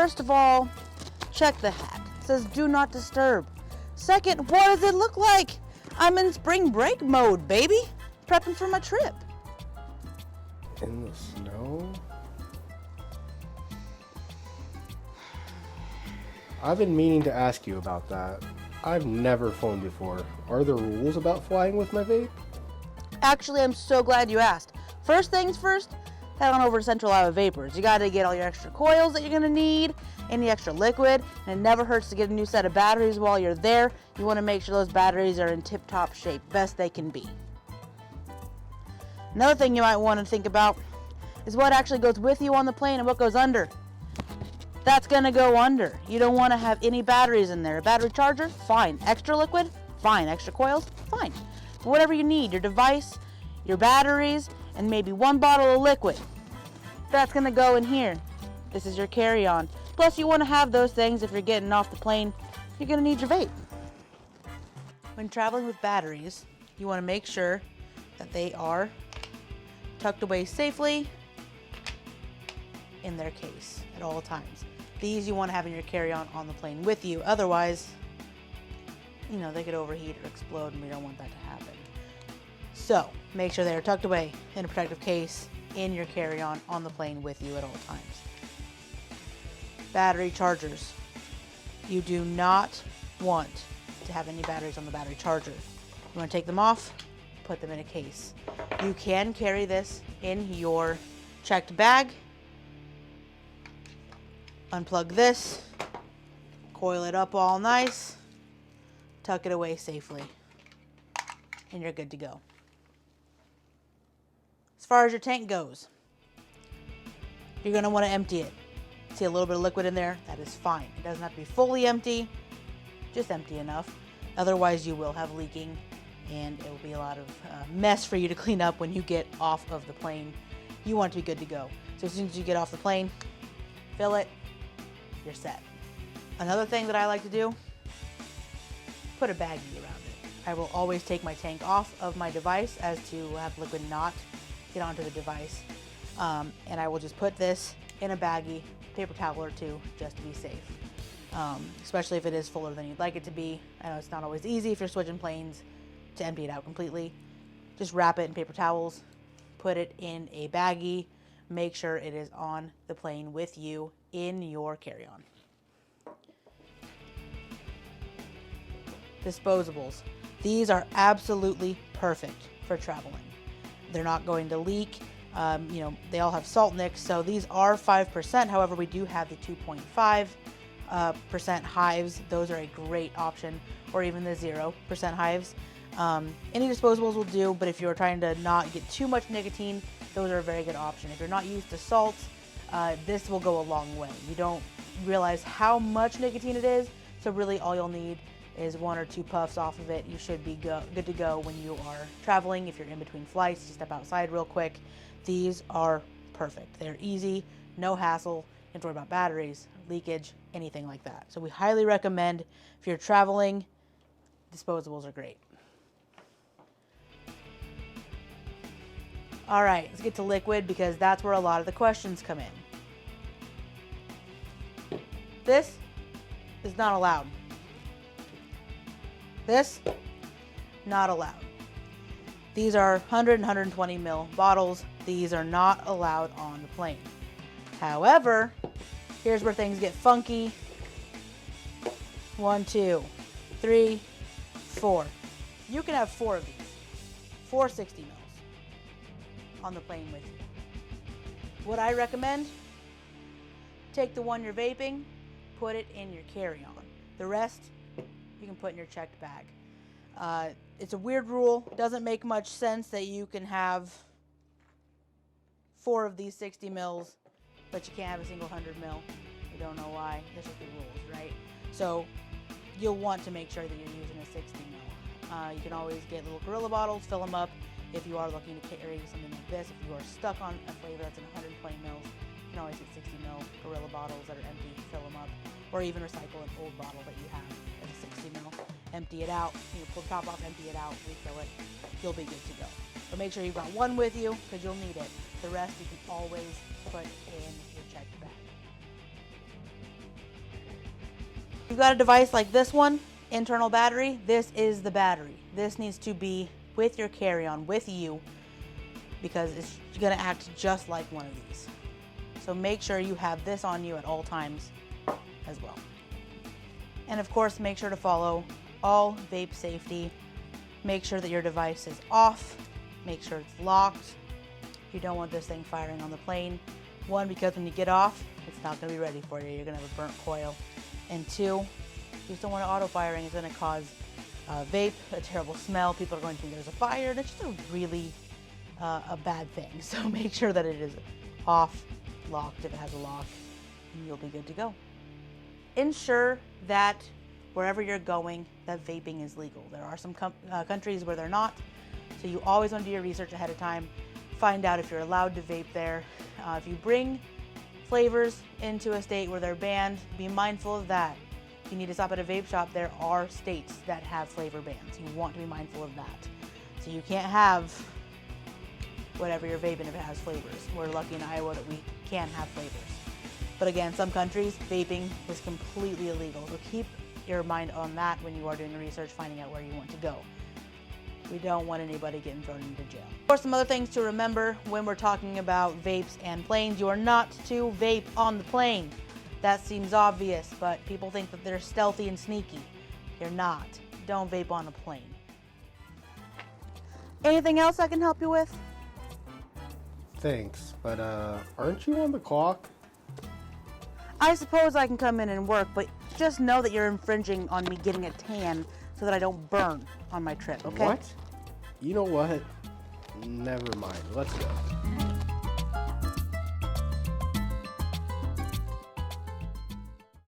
First of all, check the hat. It says do not disturb. Second, what does it look like? I'm in spring break mode, baby. Prepping for my trip. In the snow? I've been meaning to ask you about that. I've never flown before. Are there rules about flying with my vape? Actually, I'm so glad you asked. First things first, head on over to Central Iowa Vapors. You gotta get all your extra coils that you're gonna need, any extra liquid, and it never hurts to get a new set of batteries while you're there. You wanna make sure those batteries are in tip-top shape, best they can be. Another thing you might wanna think about is what actually goes with you on the plane and what goes under. That's gonna go under. You don't wanna have any batteries in there. A battery charger, fine. Extra liquid, fine. Extra coils, fine. Whatever you need, your device, your batteries, and maybe one bottle of liquid. That's gonna go in here. This is your carry-on. Plus you wanna have those things if you're getting off the plane. You're gonna need your vape. When traveling with batteries, you wanna make sure that they are tucked away safely in their case at all times. These you want to have in your carry-on on the plane with you. Otherwise, they could overheat or explode, and we don't want that to happen. So make sure they are tucked away in a protective case in your carry-on on the plane with you at all times. Battery chargers. You do not want to have any batteries on the battery charger. You want to take them off, put them in a case. You can carry this in your checked bag. Unplug this, coil it up all nice, tuck it away safely, and you're good to go. As far as your tank goes, you're going to want to empty it. See a little bit of liquid in there? That is fine. It doesn't have to be fully empty, just empty enough. Otherwise, you will have leaking, and it will be a lot of mess for you to clean up when you get off of the plane. You want it to be good to go. So as soon as you get off the plane, fill it, you're set. Another thing that I like to do, put a baggie around it. I will always take my tank off of my device as to have liquid not get onto the device. And I will just put this in a baggie, paper towel or two, just to be safe. Especially if it is fuller than you'd like it to be. I know it's not always easy if you're switching planes to empty it out completely. Just wrap it in paper towels, put it in a baggie, make sure it is on the plane with you in your carry-on. Disposables. These are absolutely perfect for traveling. They're not going to leak. They all have salt nicks, so these are 5%. However, we do have the 2.5% hives. Those are a great option, or even the 0% hives. Any disposables will do, but if you're trying to not get too much nicotine, those are a very good option. If you're not used to salt, this will go a long way. You don't realize how much nicotine it is, so really all you'll need is 1 or 2 puffs off of it. You should be good to go when you are traveling. If you're in between flights, you step outside real quick. These are perfect. They're easy, no hassle. You don't have to worry about batteries, leakage, anything like that. So we highly recommend if you're traveling, disposables are great. All right, let's get to liquid because that's where a lot of the questions come in. This is not allowed. This, not allowed. These are 100 and 120 ml bottles. These are not allowed on the plane. However, here's where things get funky. 1, 2, 3, 4. You can have 4 of these. 4 60 ml on the plane with you. What I recommend, take the one you're vaping, put it in your carry-on. The rest, you can put in your checked bag. It's a weird rule. Doesn't make much sense that you can have 4 of these 60 mils, but you can't have a single 100 mil. You don't know why. There's just the rules, right? So you'll want to make sure that you're using a 60 mil. You can always get little Gorilla bottles, fill them up. If you are looking to carry something like this, if you are stuck on a flavor that's in 120 mils, you can always get 60 mil Gorilla bottles that are empty, fill them up, or even recycle an old bottle that you have as a 60 mil, empty it out, pull the top off, empty it out, refill it, you'll be good to go. But make sure you've got one with you because you'll need it. The rest you can always put in your checked bag. you've got a device like this one, internal battery, this is the battery. This needs to be with your carry-on, with you, because it's gonna act just like one of these. So make sure you have this on you at all times as well. And of course, make sure to follow all vape safety. Make sure that your device is off. Make sure it's locked. You don't want this thing firing on the plane. One, because when you get off, it's not gonna be ready for you. You're gonna have a burnt coil. And two, you just don't want it auto firing. It's gonna cause vape, a terrible smell. People are going to think there's a fire, and it's just a really a bad thing. So make sure that it is off, locked if it has a lock, and you'll be good to go. Ensure that wherever you're going, that vaping is legal. There are some countries where they're not, so you always want to do your research ahead of time. Find out if you're allowed to vape there. If you bring flavors into a state where they're banned, be mindful of that. If you need to stop at a vape shop, there are states that have flavor bans. You want to be mindful of that. So you can't have whatever you're vaping if it has flavors. We're lucky in Iowa that we can have flavors. But again, some countries, vaping is completely illegal. So keep your mind on that when you are doing the research, finding out where you want to go. We don't want anybody getting thrown into jail. Of course, some other things to remember when we're talking about vapes and planes. You are not to vape on the plane. That seems obvious, but people think that they're stealthy and sneaky. You're not. Don't vape on a plane. Anything else I can help you with? Thanks, but aren't you on the clock? I suppose I can come in and work, but just know that you're infringing on me getting a tan so that I don't burn on my trip, okay? What? You know what? Never mind. Let's go.